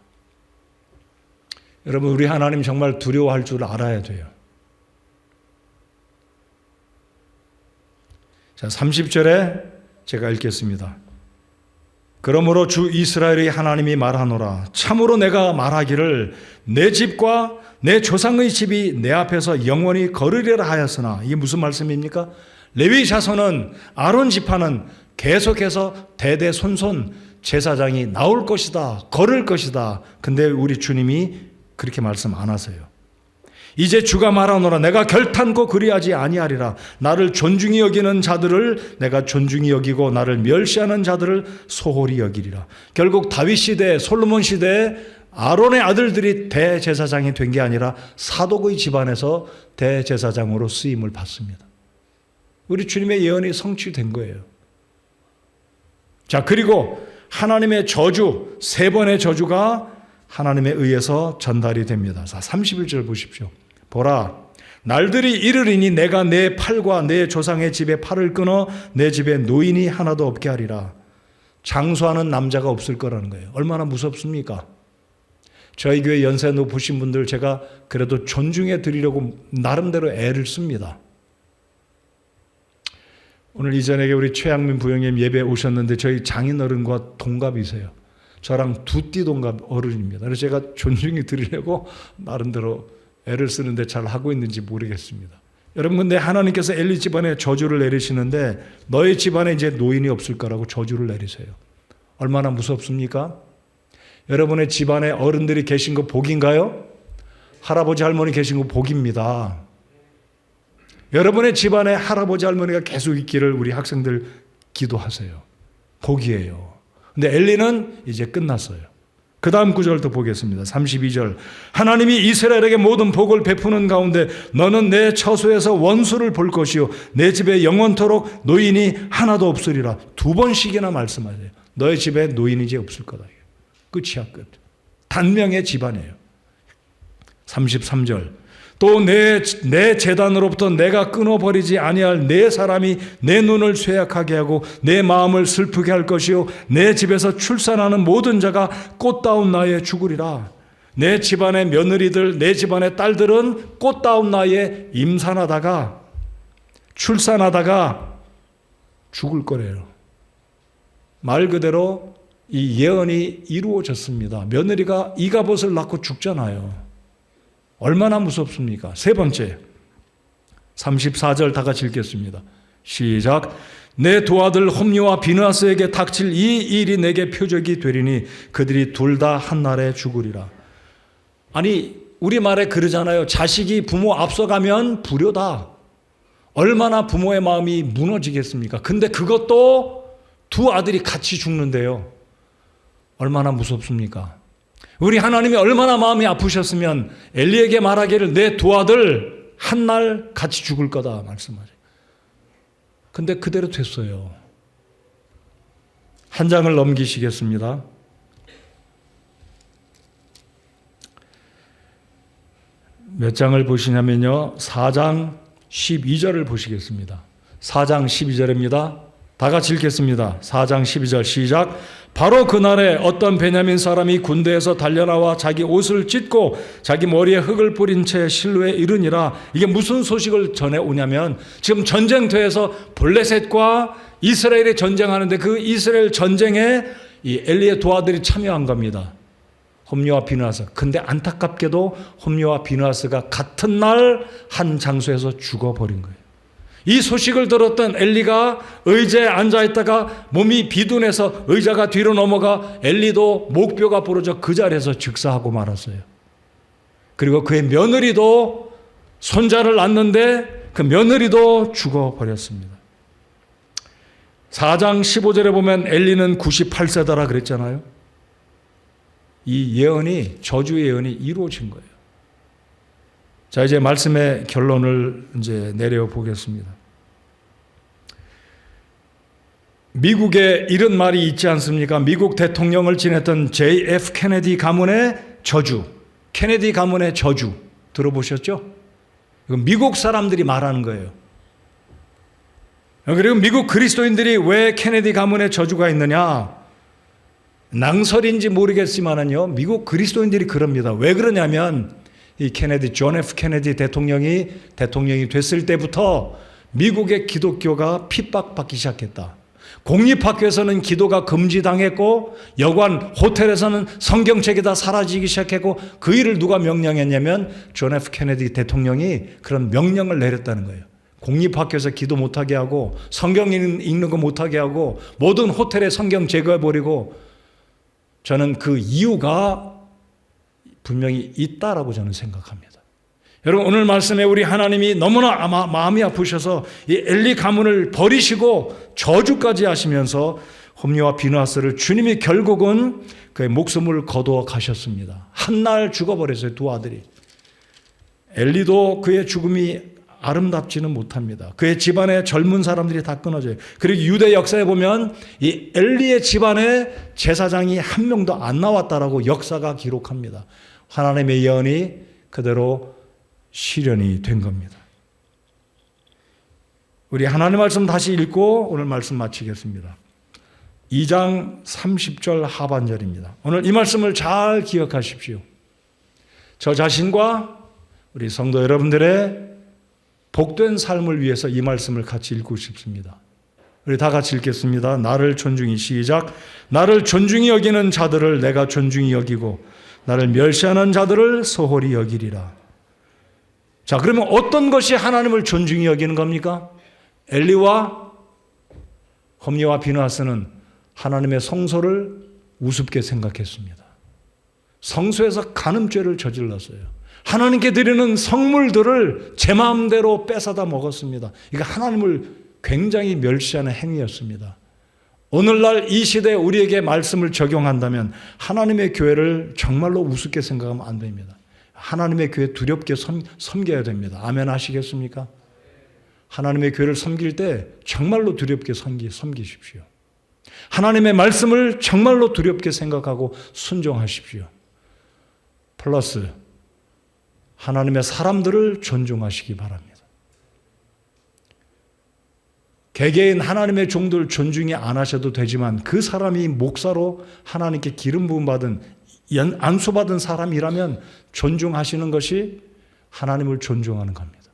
여러분, 우리 하나님 정말 두려워할 줄 알아야 돼요. 자, 30절에 제가 읽겠습니다. 그러므로 주 이스라엘의 하나님이 말하노라. 참으로 내가 말하기를 내 집과 내 조상의 집이 내 앞에서 영원히 거르리라 하였으나, 이게 무슨 말씀입니까? 레위 자손은, 아론 지파는 계속해서 대대손손 제사장이 나올 것이다, 걸을 것이다. 근데 우리 주님이 그렇게 말씀 안 하세요. 이제 주가 말하노라. 내가 결탄코 그리하지 아니하리라. 나를 존중히 여기는 자들을 내가 존중히 여기고 나를 멸시하는 자들을 소홀히 여기리라. 결국 다윗 시대, 솔로몬 시대에 아론의 아들들이 대제사장이 된 게 아니라 사독의 집안에서 대제사장으로 쓰임을 받습니다. 우리 주님의 예언이 성취된 거예요. 자, 그리고 하나님의 저주, 3번의 저주가 하나님에 의해서 전달이 됩니다. 자, 31절 보십시오. 보라, 날들이 이르리니 내가 내 팔과 내 조상의 집에 팔을 끊어 내 집에 노인이 하나도 없게 하리라. 장수하는 남자가 없을 거라는 거예요. 얼마나 무섭습니까? 저희 교회 연세 높으신 분들 제가 그래도 존중해 드리려고 나름대로 애를 씁니다. 오늘 이전에 우리 최양민 부형님 예배 오셨는데 저희 장인어른과 동갑이세요. 저랑 두띠 동갑 어른입니다. 그래서 제가 존중해 드리려고 나름대로 애를 쓰는데 잘 하고 있는지 모르겠습니다. 여러분, 근데 하나님께서 엘리 집안에 저주를 내리시는데 너의 집안에 이제 노인이 없을 거라고 저주를 내리세요. 얼마나 무섭습니까? 여러분의 집안에 어른들이 계신 거 복인가요? 할아버지 할머니 계신 거 복입니다. 여러분의 집안에 할아버지 할머니가 계속 있기를 우리 학생들 기도하세요. 복이에요. 근데 엘리는 이제 끝났어요. 그 다음 구절도 보겠습니다. 32절. 하나님이 이스라엘에게 모든 복을 베푸는 가운데 너는 내 처소에서 원수를 볼 것이요 내 집에 영원토록 노인이 하나도 없으리라. 2번씩이나 말씀하세요. 너의 집에 노인이 이제 없을 거다. 끝이야, 끝. 단명의 집안이에요. 33절. 또 내 재단으로부터 내가 끊어버리지 아니할 내 사람이 내 눈을 쇠약하게 하고 내 마음을 슬프게 할 것이요 내 집에서 출산하는 모든 자가 꽃다운 나이에 죽으리라. 내 집안의 며느리들, 내 집안의 딸들은 꽃다운 나이에 임산하다가 출산하다가 죽을 거래요. 말 그대로 이 예언이 이루어졌습니다. 며느리가 이가봇을 낳고 죽잖아요. 얼마나 무섭습니까? 3번째, 34절 다 같이 읽겠습니다. 시작. 내 두 아들 홈리와 비느하스에게 닥칠 이 일이 내게 표적이 되리니 그들이 둘 다 한날에 죽으리라. 아니, 우리말에 그러잖아요. 자식이 부모 앞서가면 불효다. 얼마나 부모의 마음이 무너지겠습니까? 근데 그것도 두 아들이 같이 죽는데요. 얼마나 무섭습니까? 우리 하나님이 얼마나 마음이 아프셨으면 엘리에게 말하기를 내 두 아들 한날 같이 죽을 거다 말씀하세요. 근데 그대로 됐어요. 한 장을 넘기시겠습니다. 몇 장을 보시냐면요. 4장 12절을 보시겠습니다. 4장 12절입니다. 다 같이 읽겠습니다. 4장 12절 시작. 바로 그날에 어떤 베냐민 사람이 군대에서 달려나와 자기 옷을 찢고 자기 머리에 흙을 뿌린 채 실로에 이르니라. 이게 무슨 소식을 전해오냐면 지금 전쟁터에서 블레셋과 이스라엘이 전쟁하는데 그 이스라엘 전쟁에 이 엘리의 두 아들이 참여한 겁니다. 홈리와 비느하스. 근데 안타깝게도 홈리와 비느하스가 같은 날 한 장소에서 죽어버린 거예요. 이 소식을 들었던 엘리가 의자에 앉아있다가 몸이 비둔해서 의자가 뒤로 넘어가 엘리도 목뼈가 부러져 그 자리에서 즉사하고 말았어요. 그리고 그의 며느리도 손자를 낳는데 그 며느리도 죽어버렸습니다. 4장 15절에 보면 엘리는 98세다라 그랬잖아요. 이 예언이, 저주의 예언이 이루어진 거예요. 자, 이제 말씀의 결론을 이제 내려보겠습니다. 미국에 이런 말이 있지 않습니까? 미국 대통령을 지냈던 JF 케네디 가문의 저주, 케네디 가문의 저주 들어보셨죠? 이건 미국 사람들이 말하는 거예요. 그리고 미국 그리스도인들이 왜 케네디 가문의 저주가 있느냐? 낭설인지 모르겠지만은요, 미국 그리스도인들이 그럽니다. 왜 그러냐면 이 케네디, 존 F 케네디 대통령이 됐을 때부터 미국의 기독교가 핍박받기 시작했다. 공립학교에서는 기도가 금지당했고 여관, 호텔에서는 성경책이 다 사라지기 시작했고 그 일을 누가 명령했냐면 존 F 케네디 대통령이 그런 명령을 내렸다는 거예요. 공립학교에서 기도 못하게 하고 성경 읽는 거 못하게 하고 모든 호텔에 성경 제거해버리고, 저는 그 이유가 분명히 있다라고 저는 생각합니다. 여러분, 오늘 말씀에 우리 하나님이 너무나 마음이 아프셔서 이 엘리 가문을 버리시고 저주까지 하시면서 홈리와 비느하스를 주님이 결국은 그의 목숨을 거두어 가셨습니다. 한날 죽어버렸어요, 두 아들이. 엘리도 그의 죽음이 아름답지는 못합니다. 그의 집안의 젊은 사람들이 다 끊어져요. 그리고 유대 역사에 보면 이 엘리의 집안에 제사장이 한 명도 안 나왔다라고 역사가 기록합니다. 하나님의 예언이 그대로 실현이 된 겁니다. 우리 하나님 말씀 다시 읽고 오늘 말씀 마치겠습니다. 2장 30절 하반절입니다. 오늘 이 말씀을 잘 기억하십시오. 저 자신과 우리 성도 여러분들의 복된 삶을 위해서 이 말씀을 같이 읽고 싶습니다. 우리 다 같이 읽겠습니다. 나를 존중히, 시작. 나를 존중히 여기는 자들을 내가 존중히 여기고 나를 멸시하는 자들을 소홀히 여기리라. 자, 그러면 어떤 것이 하나님을 존중히 여기는 겁니까? 엘리와 홈리와 비느하스는 하나님의 성소를 우습게 생각했습니다. 성소에서 간음죄를 저질렀어요. 하나님께 드리는 성물들을 제 마음대로 뺏어다 먹었습니다. 이거 하나님을 굉장히 멸시하는 행위였습니다. 오늘날 이 시대에 우리에게 말씀을 적용한다면 하나님의 교회를 정말로 우습게 생각하면 안 됩니다. 하나님의 교회 두렵게 섬겨야 됩니다. 아멘 하시겠습니까? 하나님의 교회를 섬길 때 정말로 두렵게 섬기십시오. 하나님의 말씀을 정말로 두렵게 생각하고 순종하십시오. 플러스 하나님의 사람들을 존중하시기 바랍니다. 개개인 하나님의 종들 존중이 안 하셔도 되지만 그 사람이 목사로 하나님께 기름 부음 받은 안수받은 사람이라면 존중하시는 것이 하나님을 존중하는 겁니다.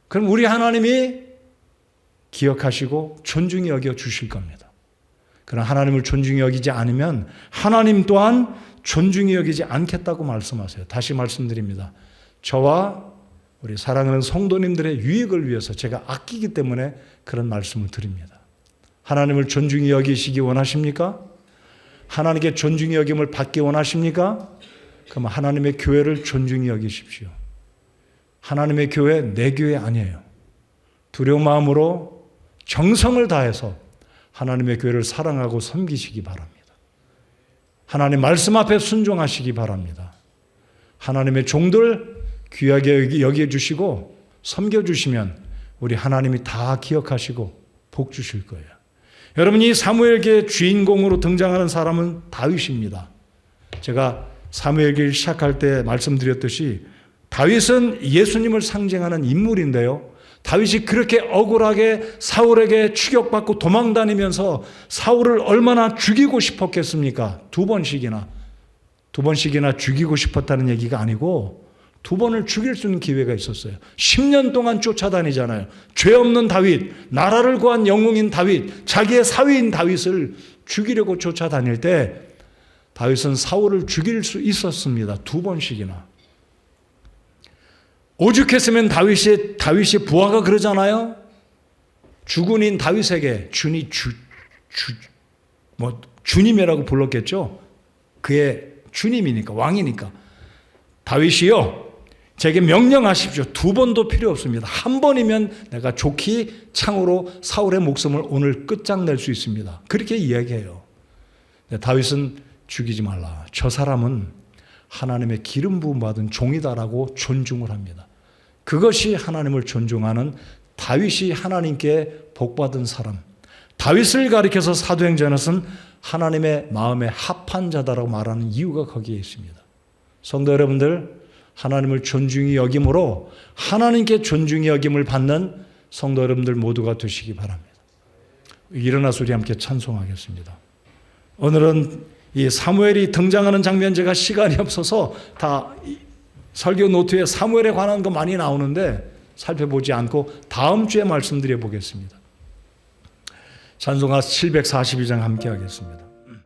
그럼 우리 하나님이 기억하시고 존중히 여겨 주실 겁니다. 그러나 하나님을 존중히 여기지 않으면 하나님 또한 존중히 여기지 않겠다고 말씀하세요. 다시 말씀드립니다. 저와 우리 사랑하는 성도님들의 유익을 위해서 제가 아끼기 때문에 그런 말씀을 드립니다. 하나님을 존중히 여기시기 원하십니까? 하나님께 존중히 여김을 받기 원하십니까? 그럼 하나님의 교회를 존중히 여기십시오. 하나님의 교회 내 교회 아니에요. 두려운 마음으로 정성을 다해서 하나님의 교회를 사랑하고 섬기시기 바랍니다. 하나님 말씀 앞에 순종하시기 바랍니다. 하나님의 종들 귀하게 여겨주시고 섬겨주시면 우리 하나님이 다 기억하시고 복 주실 거예요. 여러분, 이 사무엘기의 주인공으로 등장하는 사람은 다윗입니다. 제가 사무엘기를 시작할 때 말씀드렸듯이 다윗은 예수님을 상징하는 인물인데요. 다윗이 그렇게 억울하게 사울에게 추격받고 도망다니면서 사울을 얼마나 죽이고 싶었겠습니까? 두 번씩이나 죽이고 싶었다는 얘기가 아니고 두 번을 죽일 수 있는 기회가 있었어요. 10년 동안 쫓아다니잖아요. 죄 없는 다윗, 나라를 구한 영웅인 다윗, 자기의 사위인 다윗을 죽이려고 쫓아다닐 때 다윗은 사울을 죽일 수 있었습니다. 두 번씩이나. 오죽했으면 다윗이 부하가 그러잖아요. 주군인 다윗에게 주님이라고 불렀겠죠. 그의 주님이니까, 왕이니까. 다윗이요, 제게 명령하십시오. 2번도 필요 없습니다. 1번이면 내가 좋게 창으로 사울의 목숨을 오늘 끝장낼 수 있습니다. 그렇게 이야기해요. 다윗은 죽이지 말라. 저 사람은 하나님의 기름 부음 받은 종이다라고 존중을 합니다. 그것이 하나님을 존중하는, 다윗이 하나님께 복받은 사람, 다윗을 가리켜서 사도행전에서는 하나님의 마음에 합한 자다라고 말하는 이유가 거기에 있습니다. 성도 여러분들, 하나님을 존중히 여김으로 하나님께 존중히 여김을 받는 성도 여러분들 모두가 되시기 바랍니다. 일어나서 우리 함께 찬송하겠습니다. 오늘은 이 사무엘이 등장하는 장면, 제가 시간이 없어서 다 설교 노트에 사무엘에 관한 거 많이 나오는데 살펴보지 않고 다음 주에 말씀드려 보겠습니다. 찬송가 742장 함께 하겠습니다.